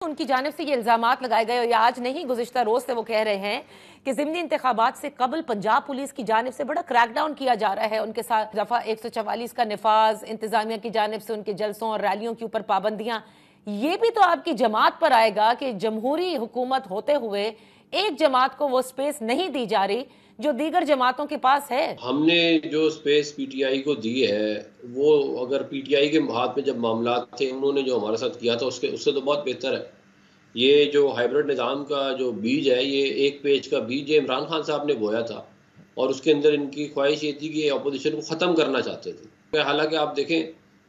उनकी जानिब से ये इल्जामात लगाए गए और ये आज नहीं गुज़िश्ता रोज से वो कह रहे हैं कि ज़िमनी इंतखाबात से कबल पंजाब पुलिस की जानिब से बड़ा क्रैकडाउन किया जा रहा है। उनके साथ दफा 144 का निफाज, इंतजामिया की जानिब से उनके जलसों और रैलियों के ऊपर पाबंदियां। ये भी तो आपकी जमात पर आएगा कि जमहूरी हुकूमत होते हुए एक जमात को वो स्पेस नहीं दी जा रही जो दीगर जमातों के पास है। हमने जो स्पेस पीटीआई को दी है, वो अगर पीटीआई के हाथ में जब मामला थे, उन्होंने जो हमारे साथ किया था उससे तो बहुत बेहतर है। ये जो हाइब्रिड निज़ाम का जो बीज है, ये एक पेज का बीज इमरान खान साहब ने बोया था और उसके अंदर इनकी ख्वाहिश ये थी कि अपोजिशन को ख़त्म करना चाहते थे। हालांकि आप देखें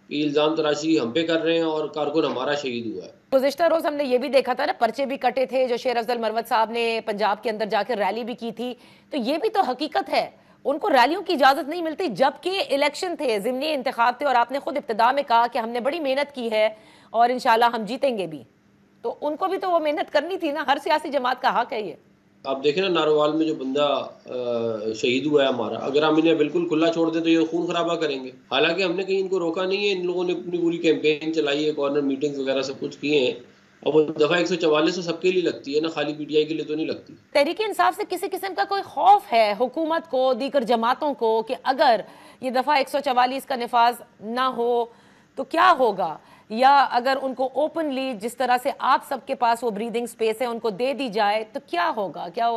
कि इल्ज़ाम तराशी हम पे कर रहे हैं और कारकुन हमारा शहीद हुआ है। गुज़िश्ता रोज हमने ये भी देखा था ना, पर्चे भी कटे थे जो शेर अफजल मरवत साहब ने पंजाब के अंदर जाकर रैली भी की थी। तो ये भी तो हकीकत है, उनको रैलियों की इजाजत नहीं मिलती जबकि इलेक्शन थे, ज़िमनी इंतखाब थे और आपने खुद इब्तिदा में कहा कि हमने बड़ी मेहनत की है और इंशाल्लाह हम जीतेंगे भी। तो उनको भी तो वो मेहनत करनी थी ना, हर सियासी जमात का हक है ये। आप देखें ना, नारोवाल में जो बंदा शहीद हुआ है हमारा, अगर हम इन्हें बिल्कुल खुला छोड़ दें तो ये खून खराबा करेंगे। हालांकि हमने कहीं इनको रोका नहीं है, इन लोगों ने अपनी पूरी कैंपेन चलाई है, कॉर्नर मीटिंग्स वगैरह सब कुछ किए हैं। अब वो दफा 144 तो सबके लिए लगती है ना, खाली पीटीआई के लिए तो नहीं लगती। तहरीक इंसाफ से किसी किस्म का कोई खौफ है हुकूमत को, दीगर जमातों को, कि अगर ये दफा 144 का निफाज ना हो तो क्या होगा, या अगर उनको ओपनली जिस तरह से आप सबके पास वो ब्रीदिंग स्पेस है उनको दे दी जाए तो क्या होगा? क्या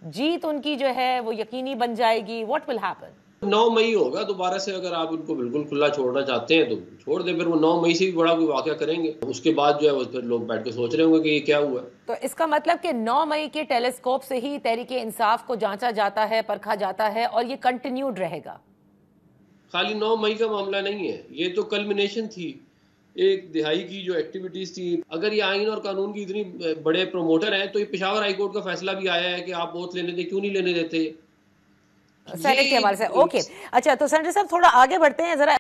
जीत उनकी जो है वो यकीनी बन जाएगी? What will happen? 9 मई होगा दोबारा से। अगर आप उनको बिल्कुल खुला छोड़ना चाहते हैं तो छोड़ दें, फिर वो 9 मई से भी बड़ा कोई वाकया करेंगे। उसके बाद जो है वो फिर लोग बैठ के सोच रहे होंगे कि ये क्या हुआ। तो इसका मतलब कि 9 मई के टेलीस्कोप से ही तहरीक इंसाफ को जांचा जाता है, परखा जाता है और ये कंटिन्यूड रहेगा। खाली 9 मई का मामला नहीं है, ये तो कल्मिनेशन थी एक दिहाई की जो एक्टिविटीज थी। अगर ये आइन और कानून की इतनी बड़े प्रमोटर हैं तो ये पेशावर हाई कोर्ट का फैसला भी आया है कि आप वोट लेने दे, क्यों नहीं लेने देते सेनेट के हवाले से। ये ओके, अच्छा, तो सेनेटर साहब थोड़ा आगे बढ़ते हैं जरा।